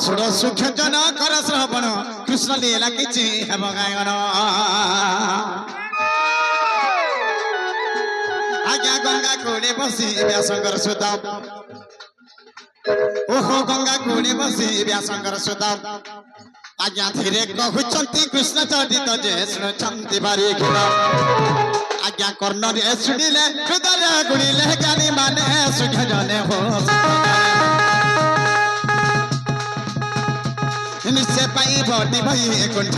सुर सुख जन कर श्रवण कृष्ण लीला किछि हेब गायन आज्ञा गंगा कूले बसी व्यासंकर सुत ओहो गंगा कूले बसी व्यासंकर सुत आज्ञा धीरे कहउचंती कृष्ण चरित जे सुनचंती बारी खिल आज्ञा कर्ण रे सुनिले हृदय गुणिले ज्ञानी माने सुख जने हो निश्चय पाई भटी भई कुंठ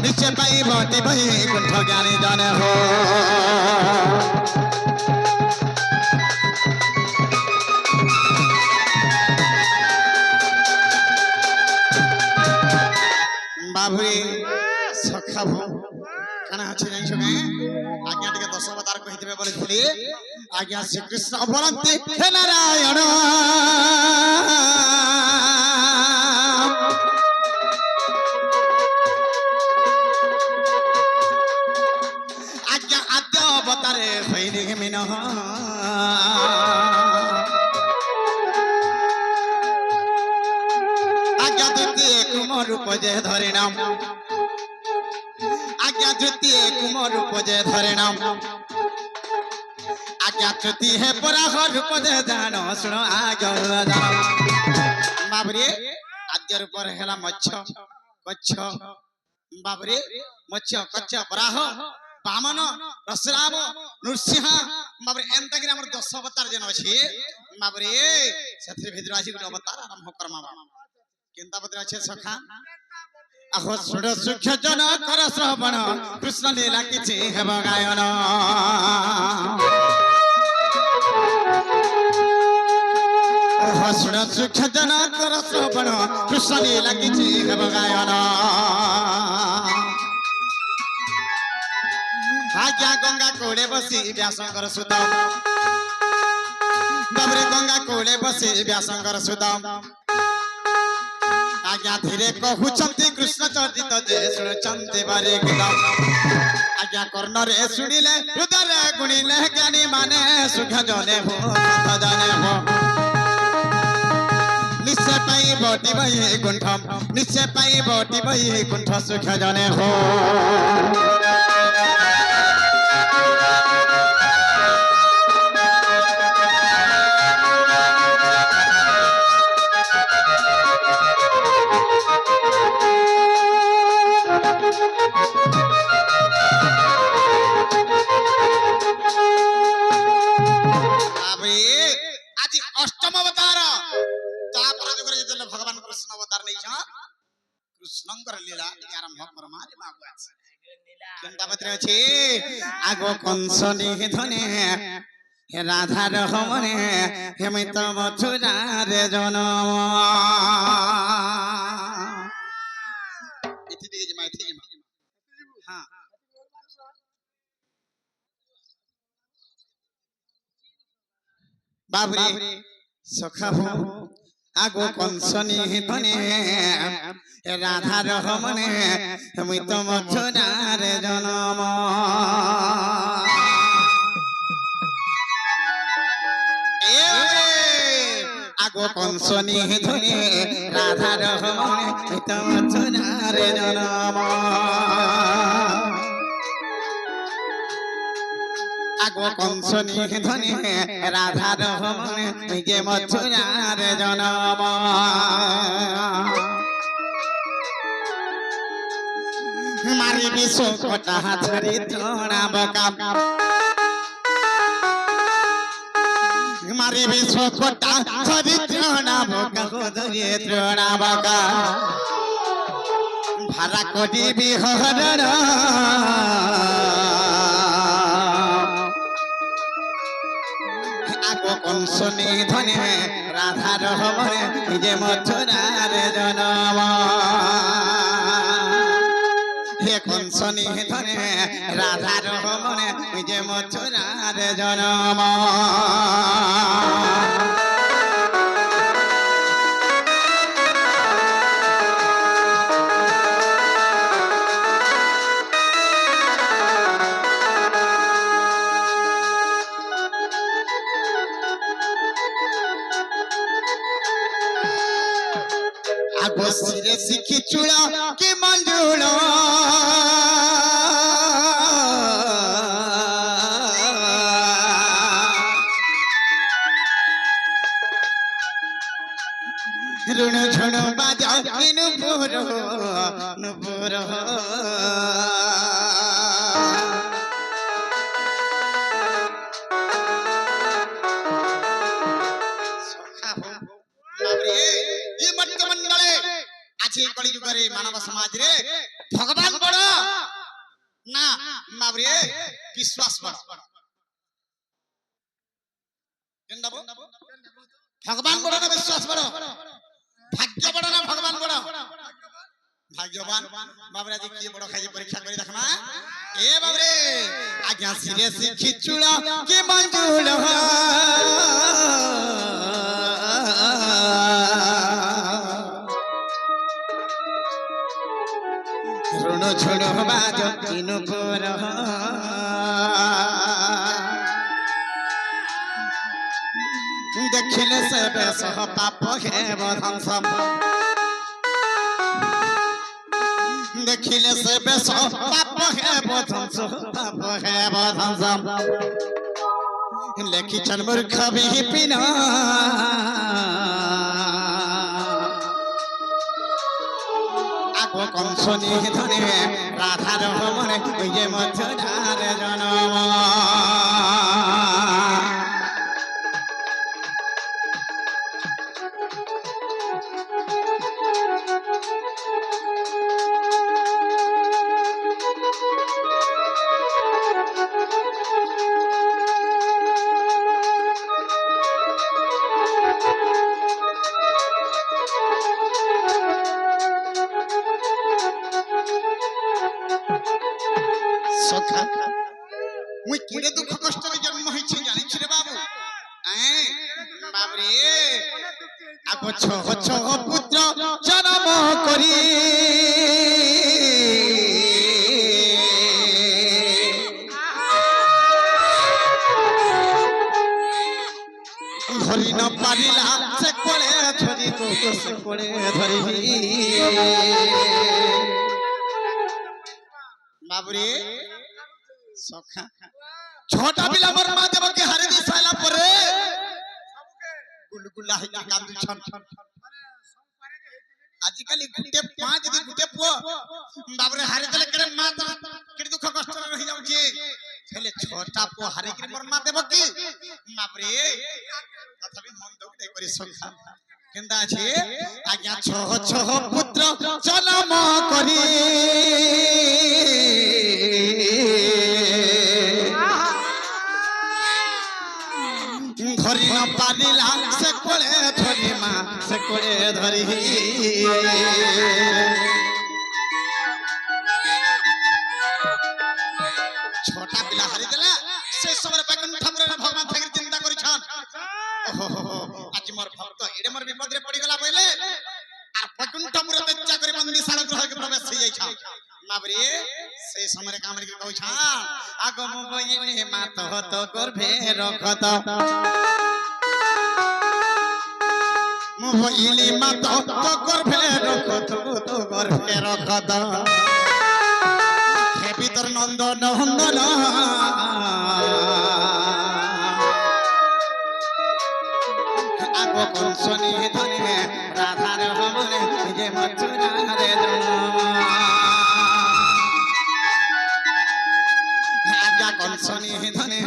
निश्चय पाई भटी भई कुंठ ज्ञानी जने हो बाबुरे सखाबो काना अछि नै छमे आज्ञा टिके 10 अवतार कहितबे बोले थली आज्ञा श्री कृष्ण अवरंती हे नारायण आज्ञा आद्य अवतारे होइनि मिनह आज्ञा द्वितीय कुमार रूप जे धरे नाम आज्ञा द्वितीय कुमार रूप जे धरे नाम आज्ञा तृतीय है पराह रूप जे जानो सुनो आज्ञा जानो बाबरे आद्य रूप हेला मच्छ कच्छ बाबरे मच्छ कच्छ पराह बामन रसराम नृसिंह बाबरे एंता कि हमर 10 अवतार जन अछि बाबरे सत्रि भितर आसी गुटे अवतार आरंभ कर्मा केंता पत्र अच्छे सखा आहो सुर सुख जन कर श्रवण कृष्ण लीला किछि हेब गायन आहो सुर सुख जन कर श्रवण कृष्ण लीला किछि हेब गायन आज्ञा गंगा कोले बसी व्यासंकर सुत बाबरे गंगा कोले बसी व्यासंकर सुत आज्ञा धीरे कहउचंती कृष्ण चरित जे सुनचंती बारी खिल आज्ञा कर्ण रे सुनिले हृदय गुणिले ज्ञानी माने सुख जने हो जने हो निश्चय पाई बटी बही कुंठ निश्चय पाई बटी बही कुंठ सुख जने हो आज अष्टम अवतार भगवान कृष्ण अवतार नहीं कृष्णंकर लीला आरंभ करमा रे बाबू केनता पत्र अछि आगो कंसनी धने हे राधा रहमने हेमित मथुरा रे जनम इति दिगे जमा इति जमा हां बाबरे सखा हो आगो कंसनी धने राधा रहमने हेमित मथुरा रे जनम आगो कंसनी धने राधा रहमने हेमित मथुरा रे जनम आगो कंसनी धने राधा रहमने जे मथुरा रे जनम मारी विश्व कोटा धरी तोड़ा बका मारी विश्व कोटा धरी तोड़ा बका धरी तोड़ा बका भारा कोटी बिहरण आगो कंसनी धने राधा रहमने जे मथुरा रे जनम हे कंसनी धने राधा रहमने जे मथुरा रे जनम বসিরে শিখি চূড়া কি মঞ্জুল ऋण झुण बाजा नुपुर नुपुर আজি কলি যুগরে মানব সমাজ রে ভগবান বড় না বাবরে বিশ্বাস বড় কেন্দাবো ভগবান বড় না বিশ্বাস বড় ভাগ্য বড় না ভগবান বড় ভাগ্যবান বাবরে আজি কি বড় খাই পরীক্ষা করে দেখনা এ বাবরে আজ্ঞা সিরে শিখি চূড়া কি মঞ্জুল ऋण छोड़ बाज तीनों पर देखिले से बेसह पाप है बधन सब देखिले से बेसह पाप है बधन सब पाप है बधन सब लेखी चल मूर्ख भी पिना कंसनी धने राधार मने ये मथुरार जनम মুই কেড়ে দুঃখ কষ্টরে জন্ম হইছে জানিছ রে বাবু বাবরে আগ ছহ ছহ পুত্র জন্ম করি ধরি ন পারিলা সে কোলে ধরি তো সে কোলে ধরি বাবরে সখা छोटा पिला मोर मां देव के हरे दी साला परे गुलगुला है कांदु छन आजिकली गुटे पांच दी गुटे पो बाबरे हारे देले करे मां त केडी दुख कष्ट रहि जाउ छी हेले छोटा पो हारे के मोर मां देव की बाबरे तथापि मन दोटे करी सखा केंदा छी आज्ञा छह छह पुत्र जन्म करी धरी न पारिला से कोले धरी मां से कोले धरी छोटा पिला हरि देला से समय बैकुंठ पुर भगवान ठाकुर चिंता करि छन आज मोर भक्त एडे मोर विपद रे पड़ी गला पहिले आ बैकुंठ पुर तज्जा करि बंदी साल ग्रह के प्रवेश हो जाई छ बाबरे से समय काम रे कहै छ आगो मोबाइल मात हत गर्भे रखत मोबाइली मात तो गर्भे रखत तो गर्भे रखत हे भीतर नंद नंदन आगो कंसनी धने राधार हमने जे मथुरा रे आज्ञा कंसनी धने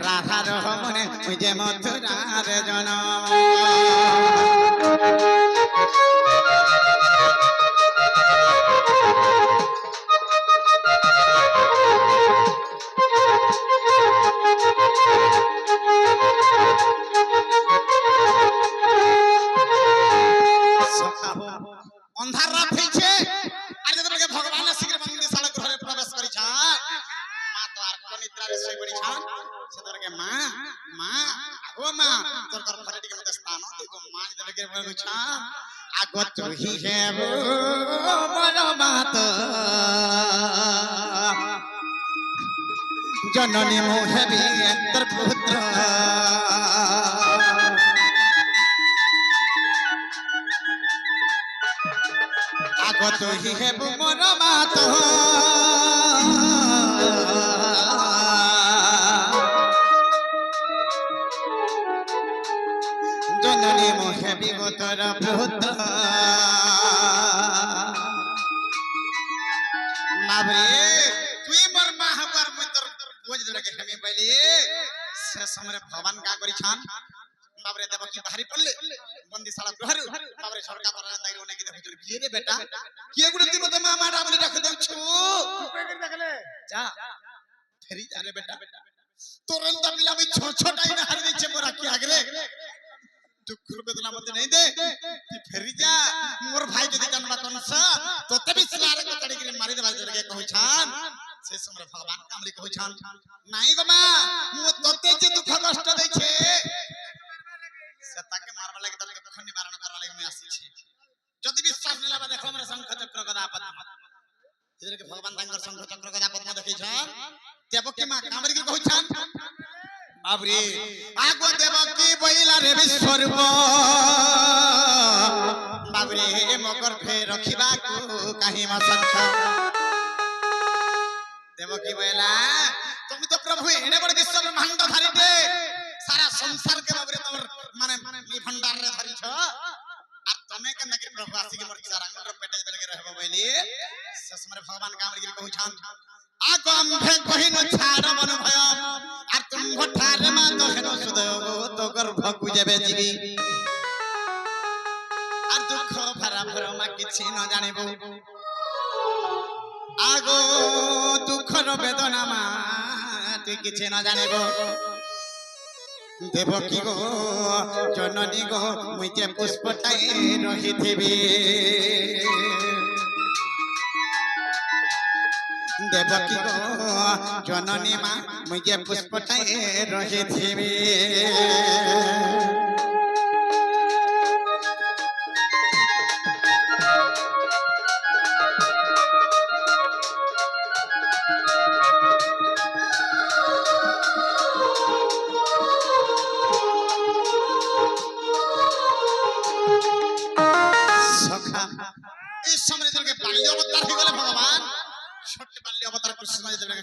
राधार हमने जे मथुरा रे जनम अंधार रात হইছে আর যেতবে ভগবান শীঘ্র মন্দির শালা ঘরে প্রবেশ করিছা মা তো আর কোন নিদ্রারে শুই পড়িছা সেতরকে মা মা আগো মা তোর ঘরে টিকে মতে স্থান দেখো মা যেতবে বলছা আগো তুই হেব মন মাত জননী মো হেবি তোর পুত্র রহি হেবু মোর মাত জননী মো হেবি গো তোর ব্রত মাবরে তুই মোর মা হবার মই তোর বোঝ ধরে হেমি পাইলি সে সময় ভগবান কা করিছান বাবরে দেবকী বাহারি পড়লে বন্দিশালা গৃহরু বাবরে সরকার পরান দাইরে অনেক দেখছিল কি রে বেটা কি গুলো দিব তো মা মাটা বলি রাখ দেউছু দেখলে যা ফেরি যা রে বেটা তোরন্ত পিলা আমি ছোটাই না হারি দিছে মোরা কি আগরে দুঃখর বেদনা মতে নেই দে তুই ফেরি যা মোর ভাই যদি জানবা কোনসা তোতে বি সিলারে কতড়ি করে মারি দেবা জরগে কইছান সে সময় ভগবান কামলি কইছান নাই গো মা মু তোতে যে দুঃখ কষ্ট দেইছে তাকে মারবা লাগে তাকে কখন নিবারণ করবা লাগে আমি আসিছি যদি বিশ্বাস নেলা বা দেখো আমরা শঙ্খ চক্র গদা পদ্ম এদেরকে ভগবান তাঙ্গর শঙ্খ চক্র গদা পদ্ম দেখাইছান দেবকী মা কামরি কি কইছান বাবরে আগো দেবকী বইলা রে বিশ্বরূপ বাবরে মগর ফে রখিবা কো কাহিমা শঙ্খ দেবকী বইলা তুমি তো প্রভু এনে বড় বিশ্ব ব্রহ্মাণ্ড ধারিতে সারা সংসার के बाबरे तोर माने मी भंडार रे धरिछ আর তুমি কেন কি প্রভু আসি কি মোর চারাঙ্গর পেটে বেলকে रहबो বইলি শেষ সময় ভগবান কামরি কি কইছান আগম ভে কহিন ছাড় মন ভয় আর তুমি ভঠার মা তো হেন সুদ তো গর্ভ গুজবে জীবি আর দুঃখ ভরা ভরা মা কিছু ন জানিব আগো দুঃখর বেদনা মা তুই কিছু ন জানিব দেবকী গো জননী গো মুই যে পুষ্পটাই রহিথিবি দেবকী গো জননী মা মুই যে পুষ্পটাই রহিথিবি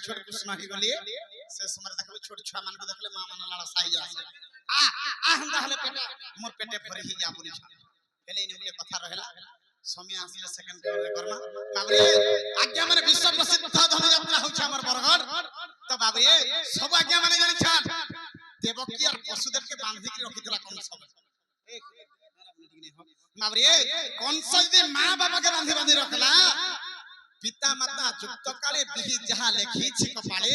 छोट कृष्ण ही गली से समय देखबे छोट छुआ मान को देखले मां मन लाला साई जासे आ हंदा हले पेटे मोर पेटे भरी ही जाबुनी हेले इने मुले कथा रहला समय आसीले सेकंड रे करमा बाबरे आज्ञा माने विश्व प्रसिद्ध धन यात्रा होछ हमर बरगढ़ तो बाबरे सब आज्ञा माने जानि छान देवकी और वसुदेव के बांधी के रखितला कोन सब बाबरे कोन सजे मां बाबा के बांधी बांधी रखला पिता माता जुक्त काले बिहि जहा लेखी छि कपाले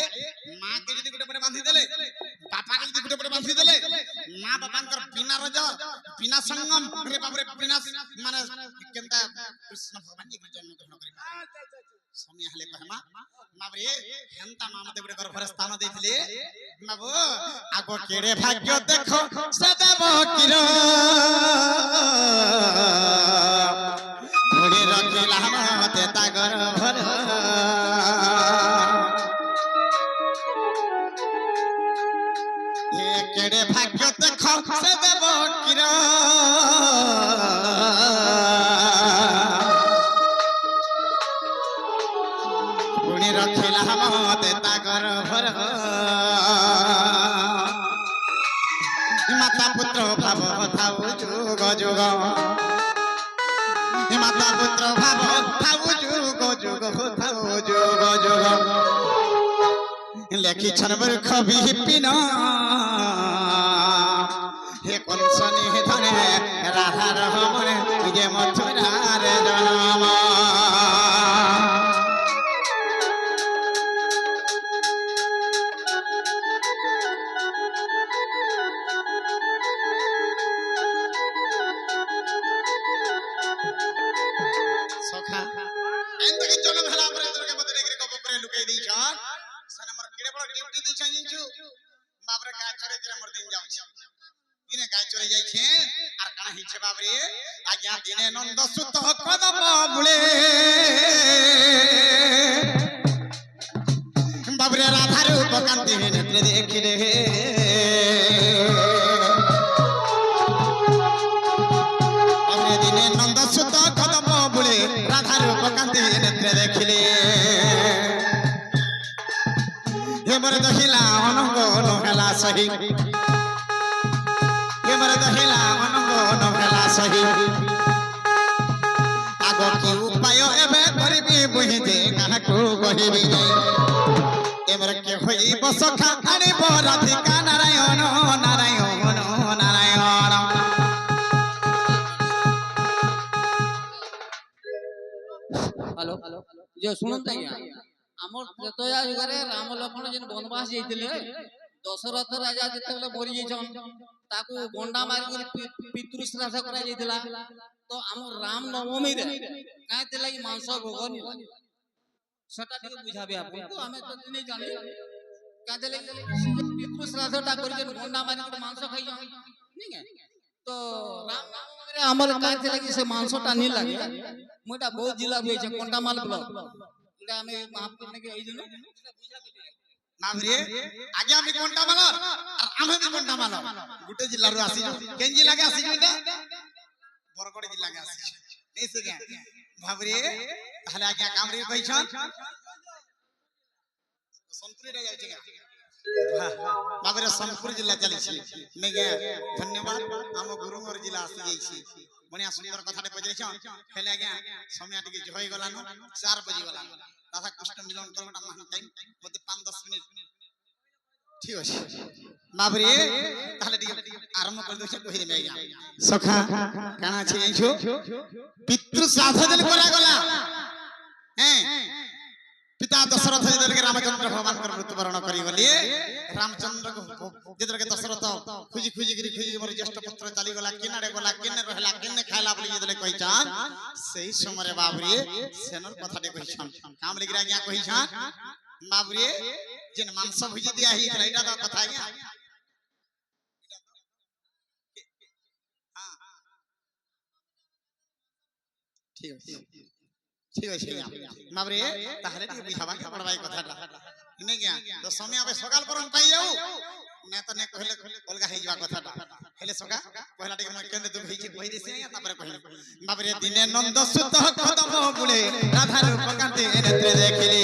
मां के जदी गुटे परे बांधी देले पापा के जदी गुटे परे बांधी देले मां बाबांकर बिना रज बिना संगम रे बाबरे बिना माने केनता कृष्ण भगवान जी जन्म ग्रहण करि समय हले कहमा बाबरे हेंता मां मते गुटे घर स्थान देथिले बाबू आगो केड़े भाग्य देखो सदेव किरो घोड़ी रखिला मते तागर भर ये केड़े भाग्य देखो से देव किर घोड़ी रखिला मते तागर भर माता पुत्र भाव थाउ जुग जुग माता पुत्र भाव थाउ जुग जुग थाउ जुग जुग लेखी छनबर खबी पिन हे कंसनी धने राधा रहमने जे मथुरा रे जन्म दिने नंद सुत कदम मूले बाबरे राधा रूप कांति नेत्र देखिले बाबरे दिने नंद सुत कदम मूले राधा रूप कांति সহি এমরে দহিলা অনঙ্গ নভেলা সহি আগ কি উপায় এবে করিবি বুঝিতে কাহাকু কহিবি এমরে কে হইব সখা আনিব রাধিকা নারায়ণ নারায়ণ নারায়ণ हेलो जो सुनत आज्ञा हमर त्रैतया युगरे राम लक्ष्मण जेन वनवास जइतिले दशरथ राजा जेतेबेले मरि जइछन ताकू गंडा मारि पितृ श्राद्ध करा जइतिला तो हमर राम नवमी रे काहेते लागि मांस भोग नि सेटा टिके बुझाबे आपन को हमें तो नहीं जानि काहेते लागि पितृ श्राद्ध ता करि जेन गंडा मारि मांस खाइ नहीं है तो राम नवमी रे हमर काहेते लागि से मांस टा नि लागे मोटा बहुत जिला भी है कोंडामाल ब्लॉक এটা আমি মাহপুর নাকি এই জন্য মামরে আগে আমি কোন্টামাল আর আমি কোন্টামাল গুটে জেলার আসি কেন জেলাকে আসি এটা বরগড় জেলাকে আসি এসে কে ভাবরে তাহলে আগে কামরে কইছন সোনপুরে যাইছে ভাবরে সোনপুর জেলা চালিছি নেগে ধন্যবাদ আম গুরুঙ্গর জেলা আসি যাইছি বনিয়া সুন্দর কথাটা কইছেন হেলে আগে সময় টিকে হই গলানো 4 বাজি গলানো দাদা কষ্ট মিলন করবটা মান টাইম মতে 5-10 মিনিট ঠিক আছে বাবরে তাহলে টিকে আরম্ভ করে দিছে কই দেবে আজ্ঞা সখা কানা আছে এইছো পিতৃ শ্রাদ্ধ দিন করা গলা হ্যাঁ পিতা দশরথ যেদেরকে রামচন্দ্র ভগবানଙ୍କର মৃত্যুবରଣ କରିଗଲେ ରାମଚନ୍ଦ୍ର ଯେଦେରକେ ଦଶରଥ খুঁজি খুঁজি গরি খুঁজি মোর জ্যେষ্ঠ পুত্র চালি গলা কিনারে গলা কিনে রহলা কিনে খাইলা বলি যেদেরকে কইছান সেই সময়ে বাবরে সেনর কথাটি কইছান কাম লিগরা আজ্ঞা কইছান বাবরে যেন মাংস ভুজি দিয়া হইতলা এটা তো কথা আজ্ঞা ঠিক আছে ঠিক আছে বাবরে তাহলে টিকে বুঝাবা পড়বাই কথাটা নে গিয়া তো সময় আবে সকাল পরন পাই যাও না তো নে কইলে অলগা হই যাবা কথাটা হেলে সকা পহলা টিকে মই কেন দুঃখ হইছে কই দিছে তারপরে কইলে বাবরে দিনে নন্দ সুত কদম বুলে রাধা রূপ কান্তে নেত্রে দেখিলে